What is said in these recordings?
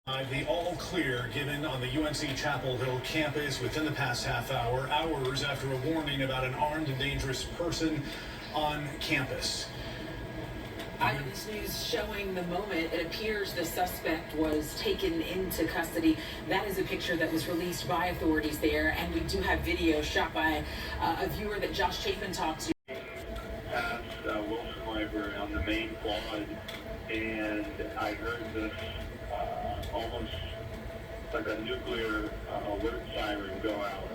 The all clear given on the UNC Chapel Hill campus within the past half hour, hours after a warning about an armed and dangerous person on campus. Eyewitness News showing the moment. It appears the suspect was taken into custody. That is a picture that was released by authorities there, and we do have video shot by a viewer that Josh Chapin talked to. Past Wilson Library on the main quad, and I heard this almost like a nuclear alert siren go out,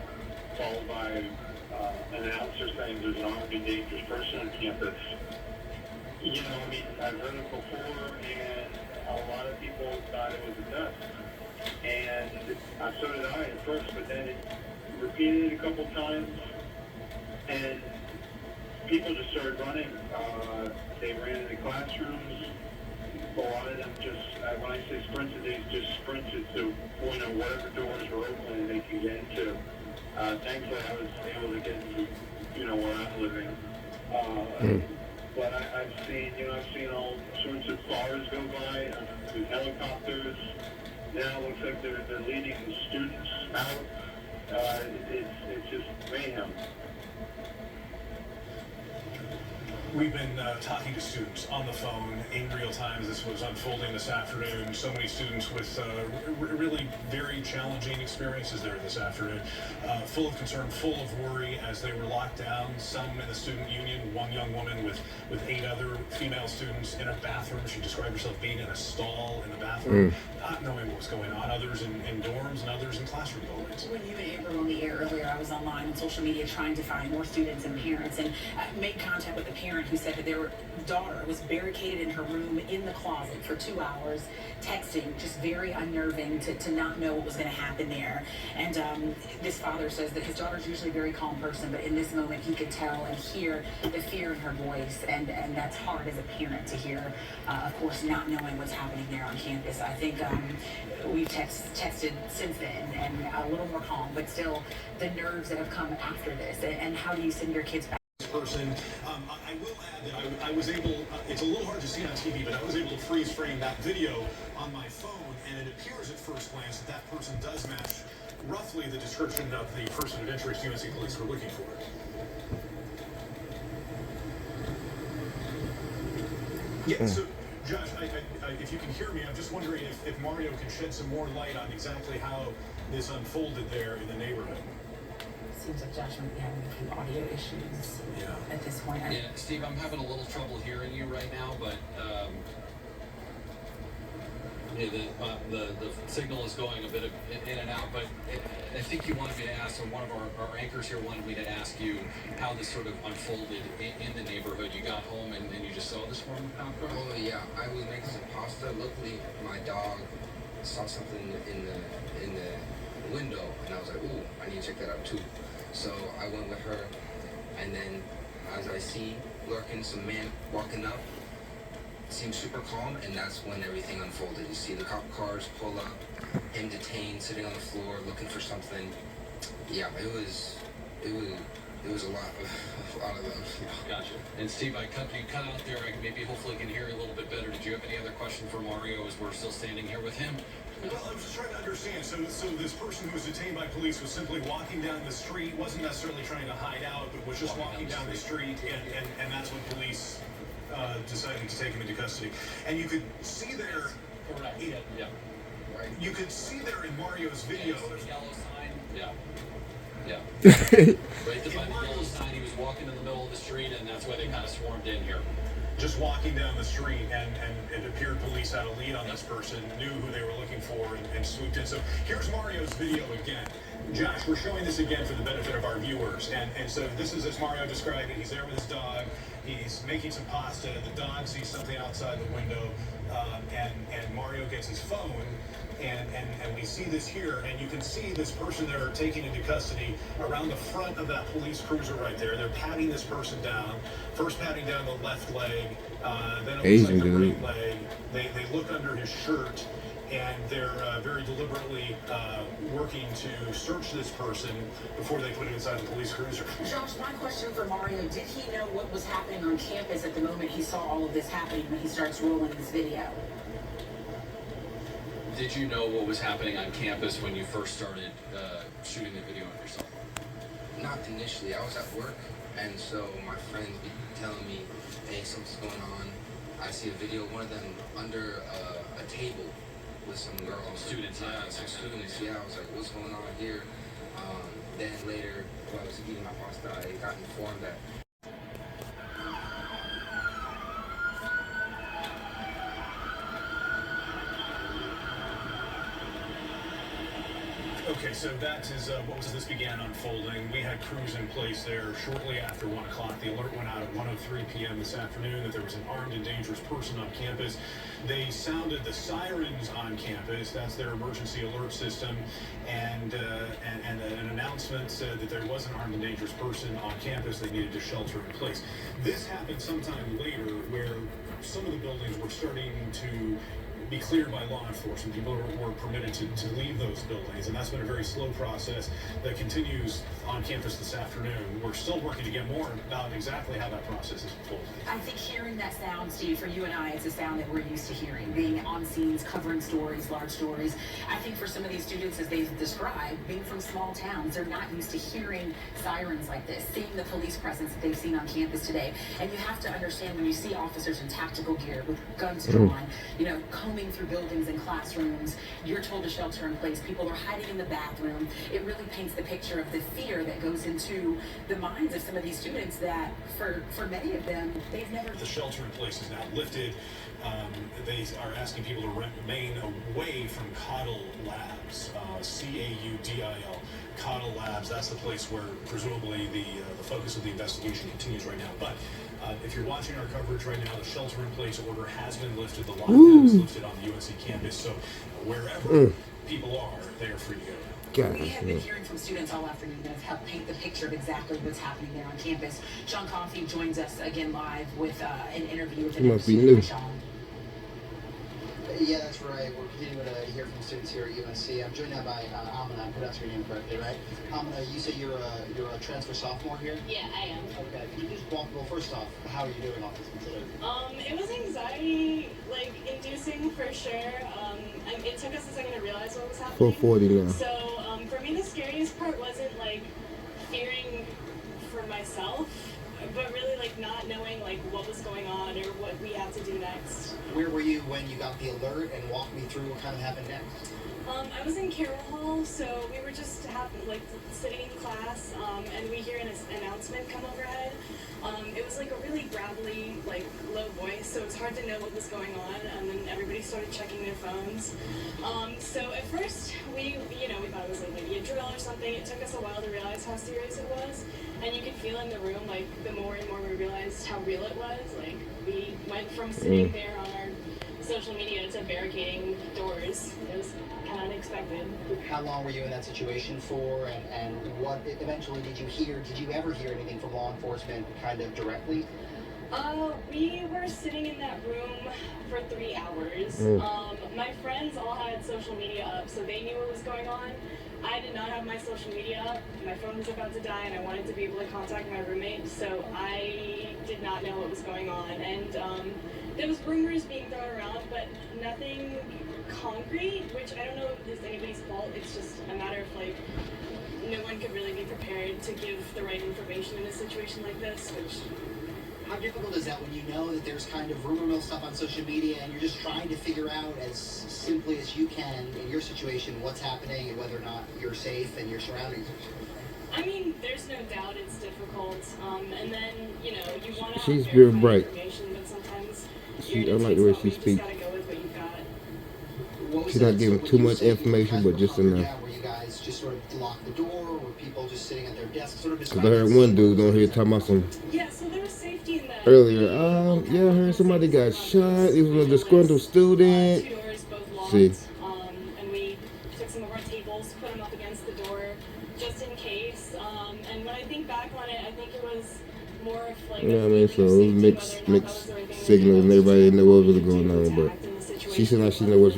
followed by an announcer saying there's an armed and dangerous person on campus. You know, I mean, I've heard it before, and a lot of people thought it was a test. And so did I at first, but then it repeated a couple times, and people just started running. They ran into classrooms. A lot of them just, when I say sprinted, they just sprinted to, whatever doors were open and they could get into. Thankfully, I was able to get into, where I'm living. But I've seen all sorts of cars go by, with helicopters. Now it looks like they're leading the students out. It's just mayhem. We've been talking to students on the phone in real time as this was unfolding this afternoon. So many students with really very challenging experiences there this afternoon. Full of concern, full of worry as they were locked down. Some in the student union, one young woman with 8 other female students in a bathroom. She described herself being in a stall in the bathroom, not knowing what was going on. Others in dorms and others in classroom buildings. When you and Amber were on the air earlier, I was online on social media trying to find more students and parents, and made contact with a parent who said that their daughter was barricaded in her room in the closet for 2 hours, texting, just very unnerving to not know what was going to happen there. And this father says that his daughter's usually a very calm person, but in this moment he could tell and hear the fear in her voice, and that's hard as a parent to hear, of course, not knowing what's happening there on campus. I think we've texted since then and a little more calm, but still the nerves that have come after this, and how do you send your kids back? Person. I will add that I was able, it's a little hard to see on TV, but I was able to freeze frame that video on my phone, and it appears at first glance that that person does match roughly the description of the person of interest UNC police were looking for. Yeah, so Josh, if you can hear me, I'm just wondering if Mario can shed some more light on exactly how this unfolded there in the neighborhood. Seems like Josh might be having a few audio issues at this point. Yeah, Steve, I'm having a little trouble hearing you right now, but the signal is going a bit in and out. But I think you wanted me to ask, or one of our anchors here wanted me to ask you how this sort of unfolded in the neighborhood. You got home and you just saw this form of popcorn? Oh yeah, I was making some pasta. Luckily, my dog saw something in the window, and I was like, ooh, I need to check that out too. So I went with her, and then as I see lurking, some man walking up, seemed super calm, and that's when everything unfolded. You see the cop cars pull up, him detained, sitting on the floor, looking for something. Yeah, it was a lot of them. Gotcha. And Steve, you cut out there. Hopefully can hear you a little bit better. Did you have any other question for Mario as we're still standing here with him? Well, I was just trying to understand. So this person who was detained by police was simply walking down the street, wasn't necessarily trying to hide out, but was just walking down the street, and that's when police decided to take him into custody. And you could see there. Correct. Yeah. Right. You could see there in Mario's video. The yellow sign. Yeah. Right by the yellow sign, he was walking in the middle of the street, and that's why they kind of swarmed in here. Just walking down the street, and it appeared police had a lead on this person, knew who they were looking for, and swooped in. So here's Mario's video again. Josh, we're showing this again for the benefit of our viewers. And so this is as Mario described it. He's there with his dog. He's making some pasta. The dog sees something outside the window, and Mario gets his phone. And we see this here, and you can see this person they're taking into custody around the front of that police cruiser right there. They're patting this person down, first patting down the left leg, then it looks like the right leg. They look under his shirt, and they're very deliberately working to search this person before they put him inside the police cruiser. Josh, my question for Mario, did he know what was happening on campus at the moment he saw all of this happening when he starts rolling this video? Did you know what was happening on campus when you first started shooting the video of yourself? Not initially. I was at work, and so my friends be telling me, hey, something's going on. I see a video of one of them under a table with some girls. Students, yeah, some students. Yeah, I was like, what's going on here? Then later, while I was eating my pasta, I got informed that Okay, so that is what was this began unfolding. We had crews in place there shortly after 1 o'clock. The alert went out at 1:03 p.m. this afternoon that there was an armed and dangerous person on campus. They sounded the sirens on campus. That's their emergency alert system, and an announcement said that there was an armed and dangerous person on campus. They needed to shelter in place. This happened sometime later, where some of the buildings were starting to be cleared by law enforcement. People were permitted to leave those buildings, and that's been a very slow process that continues on campus this afternoon. We're still working to get more about exactly how that process is unfolding. I think hearing that sound, Steve, for you and I, it's a sound that we're used to hearing, being on scenes, covering stories, large stories. I think for some of these students, as they've described, being from small towns, they're not used to hearing sirens like this, seeing the police presence that they've seen on campus today. And you have to understand, when you see officers in tactical gear with guns drawn, you know, combing through buildings and classrooms, you're told to shelter in place, people are hiding in the bathroom. It really paints the picture of the fear that goes into the minds of some of these students that for many of them, they've never... The shelter in place is now lifted. They are asking people to remain away from Caudle Labs, C-A-U-D-I-L, Caudle Labs. That's the place where presumably the focus of the investigation continues right now. But if you're watching our coverage right now, the shelter-in-place order has been lifted. The lockdown is lifted on the UNC campus. So wherever people are, they are free to go. We have been hearing from students all afternoon that have helped paint the picture of exactly what's happening there on campus. Sean Coffey joins us again live with an interview with Must be new. Sean. Yeah, that's right. We're continuing to hear from students here at UNC. I'm joined now by Amina. I pronounced your name correctly, right? Amina, you say you're a transfer sophomore here? Yeah, I am. Okay. Can you just walk? Well, first off, how are you doing off this considered? It was anxiety, inducing for sure. It took us a second to realize what was happening. 440 now. So, for me, the scariest part wasn't fearing for myself, but really not knowing what was going on or what we had to do next. Where were you when you got the alert, and walk me through what kind of happened next? I was in Carroll Hall, so we were just sitting in class, and we hear an announcement come overhead. It was a really gravelly, low voice, so it was hard to know what was going on, and then everybody started checking their phones. So at first, we thought it was maybe a drill or something. It took us a while to realize how serious it was, and you could feel in the room, the more and more we realized how real it was. We went from sitting there on our social media to barricading doors. It was kind of unexpected. How long were you in that situation for, and what eventually did you hear? Did you ever hear anything from law enforcement kind of directly? We were sitting in that room for 3 hours. My friends all had social media up, so they knew what was going on. I did not have my social media up. My phone was about to die, and I wanted to be able to contact my roommate, so I did not know what was going on. And there was rumors being thrown around, but nothing concrete, which I don't know if it's anybody's fault. It's just a matter of no one could really be prepared to give the right information in a situation like this, which... How difficult is that when you know that there's kind of rumor mill stuff on social media and you're just trying to figure out as simply as you can in your situation what's happening and whether or not you're safe and your surroundings are safe? I mean, there's no doubt it's difficult. And then, you want to She's have very bright. information, but sometimes I like the way she speaks. You just gotta go with what you've got. What was She's it- not giving when too you much say you information, guys but were just hunkered enough. down, were you guys just sort of locked the door, or were people just sitting at their desks? Sort of Cause describe I heard the one scene. dude on here talking about some Yeah, so there was safety in that. earlier. Yeah, I heard somebody got shot. It was a disgruntled student. 2 doors, both locked. See. And we took some of our tables, put them up against the door, just in case. And when I think back on it, I think it was more of You know what I mean? So it was mixed signals and everybody didn't know what was going on. But she said like she know what's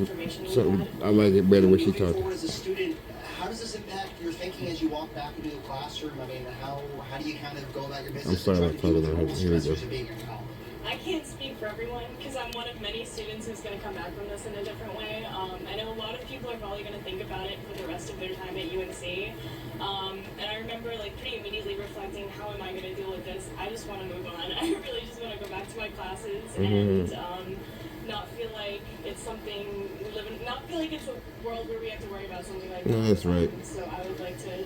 something. I like it better when she Moving talked. forward as a student, how does this impact your thinking as you walk back into the classroom? I mean, how do you kind of go about your business? I'm sorry, and try I'm to deal with talking the about her. Here we go. stressors of being at home? I I can't speak for everyone because I'm one of many students who's going to come back from this in a different way. I know a lot of people are probably going to think about it for the rest of their time at UNC. And I remember like pretty immediately reflecting, how am I going to deal with this? I just want to move on. I really just want to go back to my classes and not feel like it's something we live in, not feel like it's a world where we have to worry about something like that. Yeah, that's right. So I would like to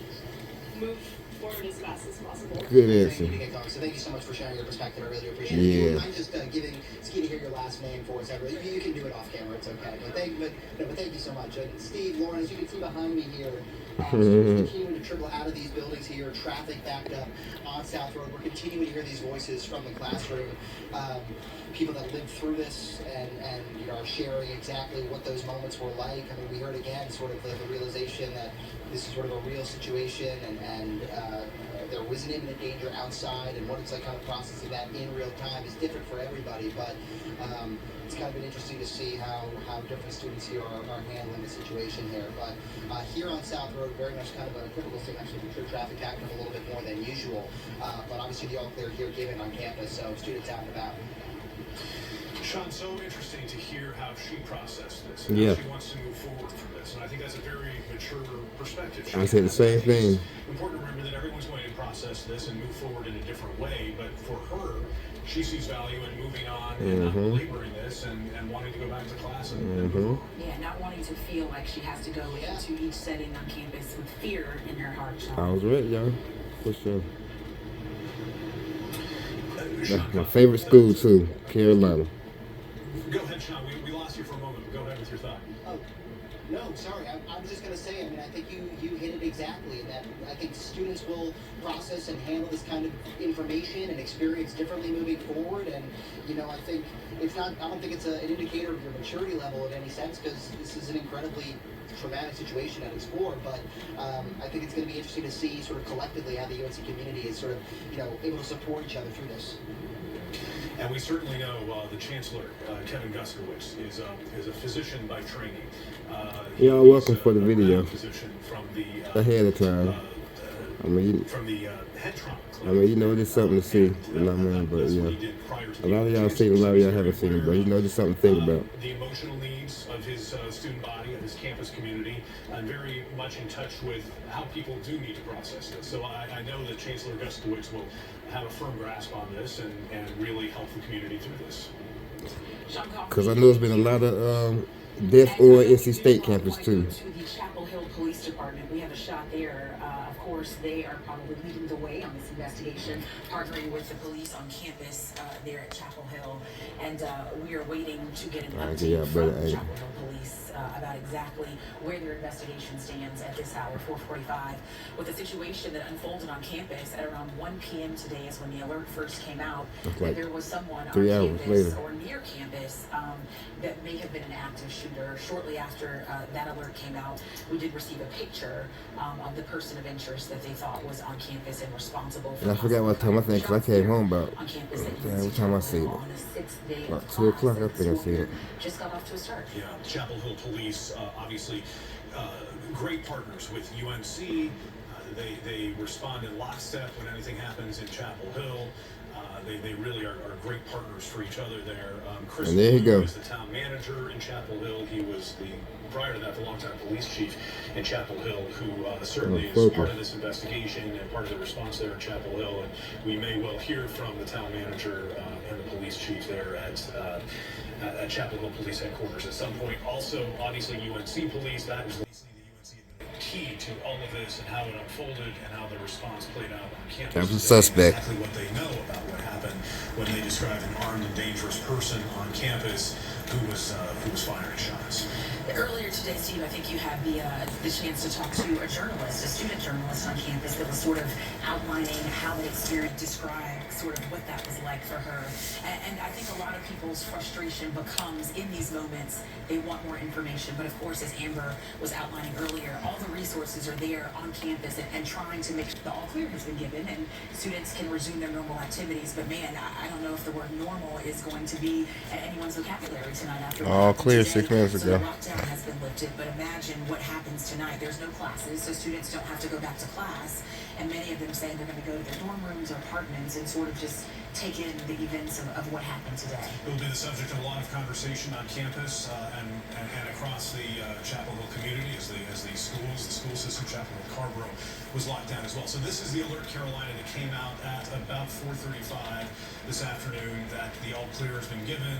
move forward as fast as possible. Good answer. So thank you so much for sharing your perspective. I really do appreciate it. Yeah. Would you mind just giving, it's key to hear your last name for us. You can do it off camera, it's okay. But thank you so much. Steve, Lauren, as you can see behind me here, students continuing to trickle out of these buildings here, traffic backed up on South Road. We're continuing to hear these voices from the classroom. People that lived through this and are sharing exactly what those moments were like. I mean, we heard again sort of the realization that this is sort of a real situation and there was an imminent danger outside, and what it's like kind of processing that in real time is different for everybody, but it's kind of been interesting to see how different students here are handling the situation here. But here on South Road, very much kind of a typical thing, actually, for traffic acting a little bit more than usual, but obviously the all clear here given on campus, so students out and about. Sean, so interesting to hear how she processed this and how she wants to move forward from this. And I think that's a very mature perspective. I said the same thing. It's important to remember that everyone's going to process this and move forward in a different way. But for her, she sees value in moving on and not belaboring this and wanting to go back to class and move on. Yeah, not wanting to feel like she has to go into each setting on campus with fear in her heart. I was right, y'all. For sure. Sean, My favorite school too, Carolina. go ahead, Sean. We lost you for a moment, but go ahead with your thought. Oh, no, sorry. I was just going to say, I mean, I think you hit it exactly. That I think students will process and handle this kind of information and experience differently moving forward. And, you know, I think it's not, I don't think it's an indicator of your maturity level in any sense, because this is an incredibly traumatic situation at its core, but I think it's going to be interesting to see sort of collectively how the UNC community is sort of, you know, able to support each other through this. And we certainly know the Chancellor, Kevin Guskowitz, is a physician by training. Y'all welcome for the video. Physician from the Ahead of time. I mean, from the head trauma clinic. I mean, you know, there's something to see. You know what I mean? But yeah, a lot of y'all seen it, a lot of y'all haven't seen it, but you know, there's something to think about. The emotional needs of his student body, of his campus community, and very much in touch with how people do need to process this. So I know that Chancellor Guskowitz will have a firm grasp on this and really help the community through this. Because I know there's been a lot of death on NC State campus too. To the Chapel Hill Police Department, we have a shot there. Of course, they are probably leading the way on this investigation, partnering with the police on campus there at Chapel Hill, and we are waiting to get an update from the Chapel Hill Police about exactly where their investigation stands at this hour, 4:45, with the situation that unfolded on campus at around 1 p.m. today is when the alert first came out that there was someone on campus or near campus that may have been an active shooter. Shortly after that alert came out, we did receive a picture of the person of interest that they thought was on campus and responsible for. And I forgot what time I think, because I came home about, on campus what time I seen it? on the 6th day of About 2 o'clock, I think I seen it. just got off to a start. Yeah, Chapel Hill Police, obviously great partners with UNC. They respond in lockstep when anything happens in Chapel Hill. They really are great partners for each other there. Chris And there you go. is the town manager in Chapel Hill. He was prior to that, the longtime police chief in Chapel Hill, who certainly is part of this investigation and part of the response there in Chapel Hill. And we may well hear from the town manager and the police chief there at Chapel Hill Police Headquarters at some point. Also, obviously, UNC Police, that is key to all of this and how it unfolded and how the response played out on campus. That was a suspect. Exactly what they know about what happened when they described an armed and dangerous person on campus who was firing shots. Earlier today, Steve, I think you had the chance to talk to a journalist, a student journalist on campus that was sort of outlining how the experience described sort of what that was like for her. And I think a lot of people's frustration becomes in these moments, they want more information. But of course, as Amber was outlining earlier, all the resources are there on campus and trying to make sure the all clear has been given and students can resume their normal activities. But man, I don't know if the word normal is going to be at anyone's vocabulary tonight after All clear today. 6 minutes So ago. the lockdown has been lifted, but imagine what happens tonight. There's no classes, so students don't have to go back to class, and many of them saying they're going to go to their dorm rooms or apartments and sort of just take in the events of what happened today. It will be the subject of a lot of conversation on campus and across the Chapel Hill community as the school system, Chapel Hill Carborough, was locked down as well. So this is the alert, Carolina, that came out at about 4:35 this afternoon that the all clear has been given,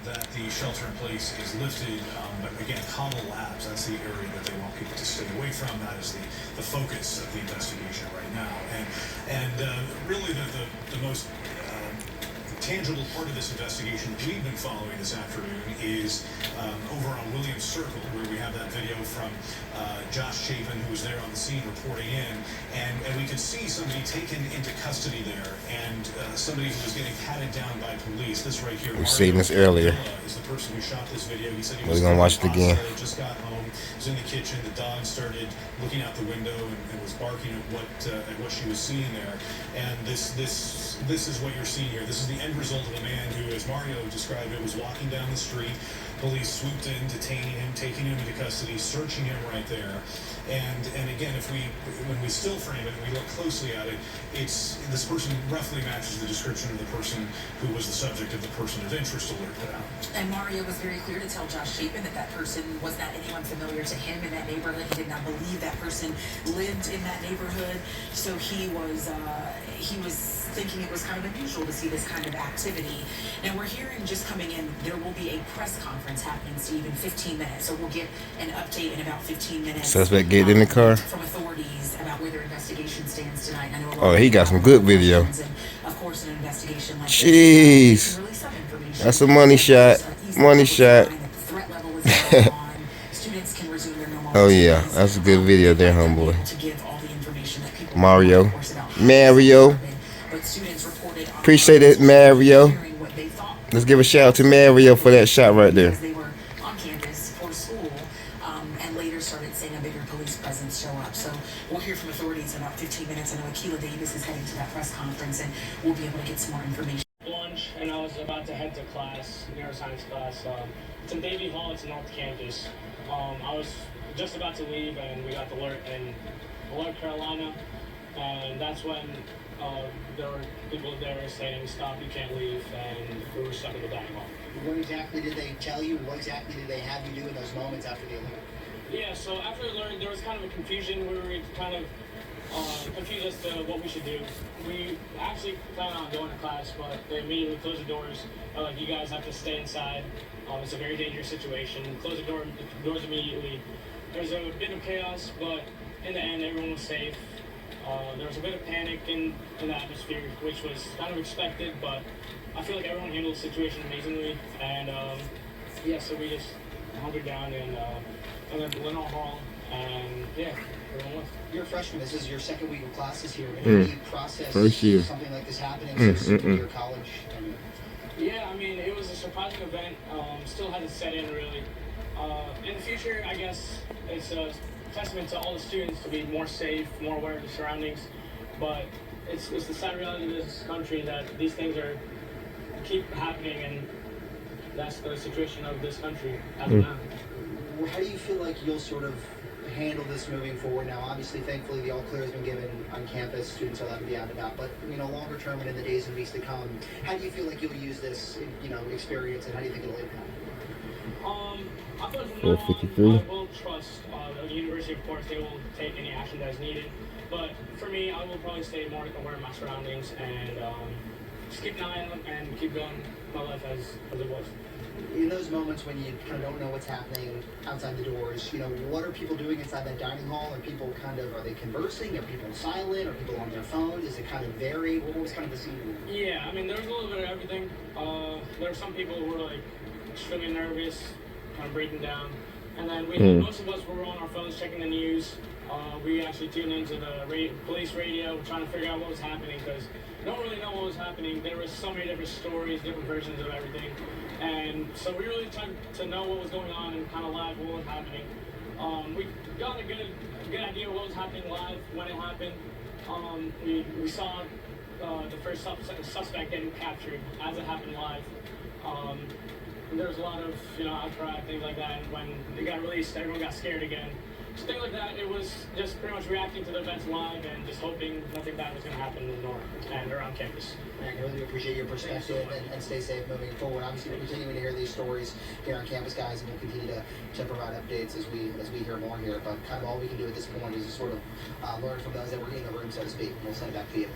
that the shelter in place is lifted. But again, Cobble Labs, that's the area that they want people to stay away from. That is the focus of the investigation right now. And really the most tangible part of this investigation that we've been following this afternoon is over on Williams Circle, where we have that video from Josh Chapin, who was there on the scene reporting in, and we could see somebody taken into custody there, and somebody who was getting patted down by police. This right here, We've seen this earlier. is the person who shot this video. He said he We're was gonna watch it again. Just got home, was in the kitchen. The dog started looking out the window and was barking at what she was seeing there. And this is what you're seeing here. This is the end result of a man who, as Mario described it, was walking down the street. Police swooped in, detaining him, taking him into custody, searching him right there. And again, when we still frame it and we look closely at it, this person roughly matches the description of the person who was the subject of the person of interest alert put out. And Mario was very clear to tell Josh Chapin that person was not anyone familiar to him in that neighborhood. He did not believe that person lived in that neighborhood. So he was thinking it was kind of unusual to see this kind of activity. And we're hearing just coming in, there will be a press conference happening, Steve, in 15 minutes. So we'll get an update in about 15 minutes. Suspect get in the car. From authorities about where their investigation stands tonight. I know Oh, he got some good video. and of course, an investigation like Jeez. this can release some information. That's a money shot. Money shot. Threat level is going on. Students can resume their normal Oh yeah, activities. that's a good video there, homeboy. To give all the information that people Mario. know, of course, about Mario. but students reported on Appreciate it, Mario. hearing what they thought Let's give a shout out to Mario for that shot right there. because they were on campus for school, and later started seeing a bigger police presence show up. So we'll hear from authorities in about 15 minutes. I know Akila Davis is heading to that press conference, and we'll be able to get some more information. Lunch, and I was about to head to class, neuroscience class. It's in Davie Hall, it's North Campus. I was just about to leave, and we got the alert in Alert, Carolina, and that's when there were people there saying, "Stop, you can't leave," and we were stuck in the dining hall. What exactly did they tell you? What exactly did they have you do in those moments after the alert? Yeah, so after the alert, there was kind of a confusion. We were kind of confused as to what we should do. We actually planned on going to class, but they immediately closed the doors. Like, you guys have to stay inside. It's a very dangerous situation. Close the doors immediately. There was a bit of chaos, but in the end, everyone was safe. There was a bit of panic in the atmosphere, which was kind of expected, but I feel like everyone handled the situation amazingly. And yeah, so we just hunkered down in Lenore Hall, and yeah, everyone was. You're a freshman. This is your second week of classes here. How do you process First year. something like this happening so soon in your college? Yeah, I mean, it was a surprising event. Still hasn't set in, really. In the future, I guess it's a testament to all the students to be more safe, more aware of the surroundings. But it's the sad reality of this country that these things keep happening, and that's the situation of this country as of now. How do you feel like you'll sort of handle this moving forward now? Obviously, thankfully, the all clear has been given on campus. Students are allowed to be out and about. But, longer term and in the days and weeks to come, how do you feel like you'll use this, experience, and how do you think it'll impact? I feel like from now on, 453. I will trust the university. Of course, they will take any action that is needed. But for me, I will probably stay more aware of my surroundings and just keep an eye on them and keep going my life as it was. In those moments when you kind of don't know what's happening outside the doors, what are people doing inside that dining hall? Are people are they conversing? Are people silent? Are people on their phones? Does it kind of vary? What was kind of the scene? Yeah, I mean, there was a little bit of everything. There were some people who were like extremely nervous, kind of breaking down. And then most of us were on our phones checking the news. We actually tuned into the police radio, trying to figure out what was happening, because no one really know what was happening. There was so many different stories, different versions of everything. And so we really tried to know what was going on and kind of live what was happening. We got a good idea of what was happening live when it happened. We saw the first suspect getting captured as it happened live. there was a lot of, outcry, things like that. And when it got released, everyone got scared again. So things like that, it was just pretty much reacting to the events live and just hoping nothing bad was going to happen in the north and around campus. I really appreciate your perspective and stay safe moving forward. Obviously, we're continuing to hear these stories here on campus, guys, and we'll continue to provide updates as we hear more here. But kind of all we can do at this point is just sort of learn from those that were in the room, so to speak. We'll send it back to you.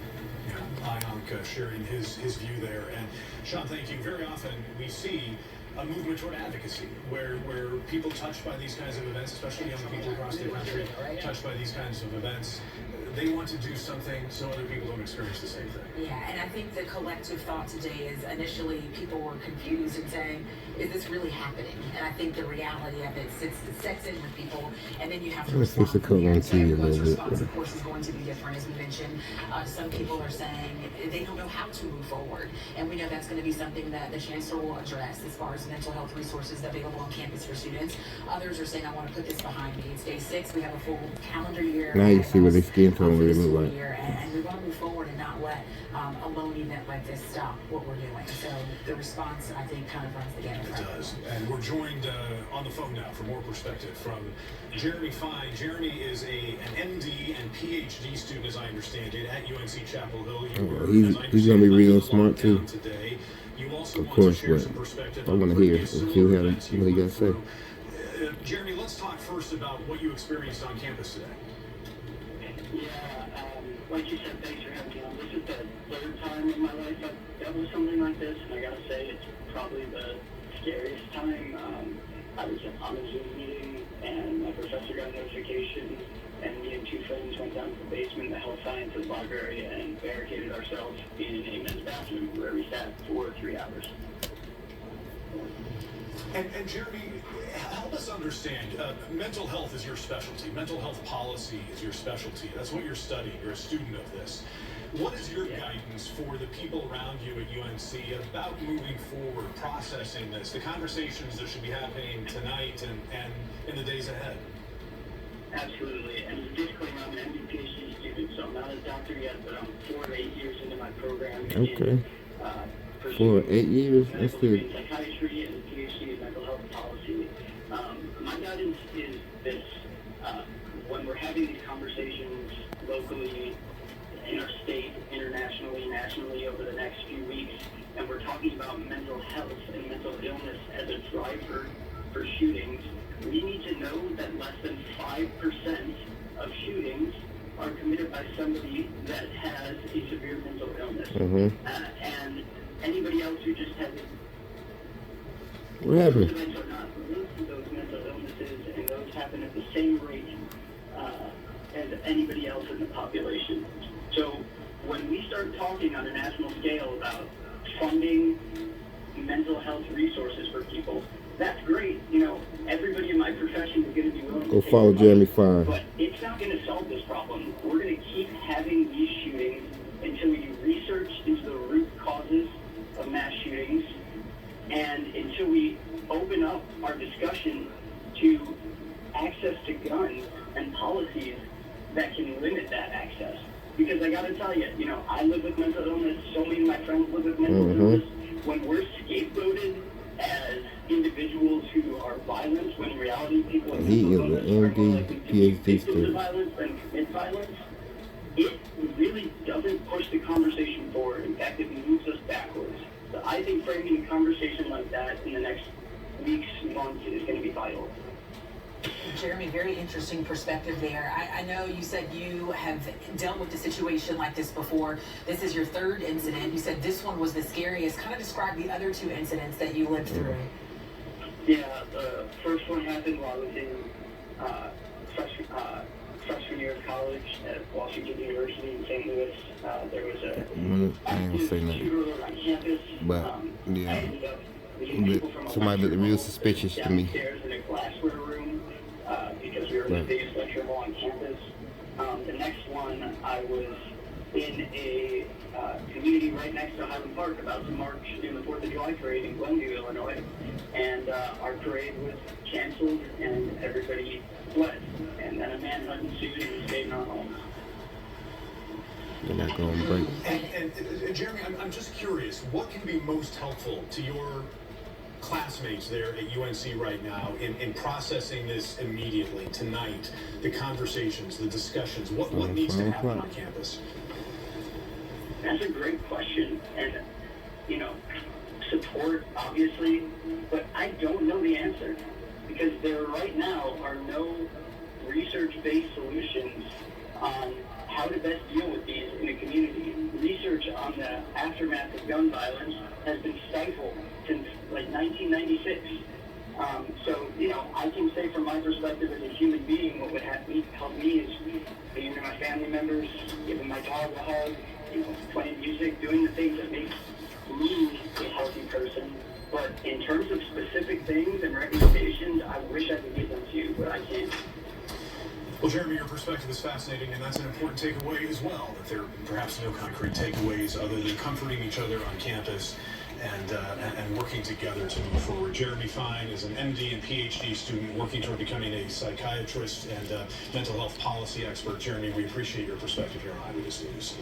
Yeah, Ionk sharing his view there. And Sean, thank you. Very often we see a movement toward advocacy where people touched by these kinds of events, especially young people across the country, touched by these kinds of events, they want to do something so other people don't experience the same thing. Yeah, and I think the collective thought today is initially people were confused and saying, is this really happening? And I think the reality of it sets in with people, and then you have to respond. Everyone's response, of course, is going to be different, as we mentioned. Some people are saying they don't know how to move forward, and we know that's going to be something that the chancellor will address as far as mental health resources available on campus for students. Others are saying, I want to put this behind me. It's day 6. We have a full calendar year. Now you see what they skin tone really look like. And we want to move forward and not let a lone event like this stop what we're doing. So the response, I think, kind of runs the gamut. It does. And we're joined on the phone now for more perspective from Jeremy Fine. Jeremy is an MD and PhD student, as I understand it, at UNC Chapel Hill. He's going to be real smart, too. Today. You also of course, but I want to hear and see what he got to say. Jeremy, let's talk first about what you experienced on campus today. Yeah, like you said, thanks for having me on. This is the 3rd time in my life I've dealt with something like this, and I gotta say, it's probably the scariest time. I was on a Zoom meeting, and my professor got a notification, and me and 2 friends went down to the basement of the health sciences library and barricaded ourselves in a men's bathroom where we sat for 3 hours. And Jeremy, help us understand, mental health is your specialty. Mental health policy is your specialty. That's what you're studying. You're a student of this. What is your guidance for the people around you at UNC about moving forward, processing this, the conversations that should be happening tonight and in the days ahead? Absolutely. And disclaimer, I'm an MD PhD student, so I'm not a doctor yet, but I'm 4 to 8 years into my program. Okay. 4 to 8 years? That's good. Psychiatry and PhD in mental health policy. My guidance is this. When we're having these conversations locally, in our state, internationally, nationally over the next few weeks, and we're talking about mental health and mental illness as a driver for shootings, we need to know that less than 5% of shootings are committed by somebody that has a severe mental illness. And anybody else who just has what happened? those events are not linked to those mental illnesses, and those happen at the same rate as anybody else in the population. So when we start talking on a national scale about funding mental health resources for people, that's great. Everybody in my profession is going to be willing to go follow Jeremy Fine. But it's not going to solve this problem. We're going to keep having these shootings until we do research into the root causes of mass shootings, and until we open up our discussion to access to guns and policies that can limit that access. Because I got to tell you, I live with mental illness. So many of my friends live with mental illness. When we're scapegoated as individuals who are violent, when in reality people with mental illness are more likely to be victims of violence than commit violence, it really doesn't push the conversation forward. In fact, it moves us backwards. So I think framing a conversation like that in the next weeks, months is going to be vital. Jeremy, very interesting perspective there. I know you said you have dealt with a situation like this before. This is your 3rd incident. You said this one was the scariest. Kind of describe the other 2 incidents that you lived through. Yeah, the first one happened while I was in freshman year of college at Washington University in St. Louis. There was a active shooter on campus. But yeah, I ended up meeting people from somebody looked real suspicious to me. Downstairs in a glassware room because we were in the biggest lecture hall on campus. The next one, I was in a community right next to Highland Park, about to march in the 4th of July parade in Glenview, Illinois. And our parade was canceled and everybody fled. And then a manhunt ensued and we stayed in our homes. They're not going to break. And Jeremy, I'm just curious, what can be most helpful to your classmates there at UNC right now in processing this immediately tonight? The conversations, the discussions, what needs to happen on campus? That's a great question, and you know, support obviously, but I don't know the answer because there right now are no research-based solutions on how to best deal with these in a community. Research on the aftermath of gun violence has been stifled since like 1996. So, you know, I can say from my perspective as a human being, what would help me is being with my family members, giving my dog a hug, you know, playing music, doing the things that make me a healthy person. But in terms of specific things and recommendations, I wish I could give them to you, but I can't. Well, Jeremy, your perspective is fascinating, and that's an important takeaway as well, that there are perhaps no concrete takeaways other than comforting each other on campus and working together to move forward. Jeremy Fine is an MD and PhD student working toward becoming a psychiatrist and mental health policy expert. Jeremy, we appreciate your perspective here on Eyewitness News.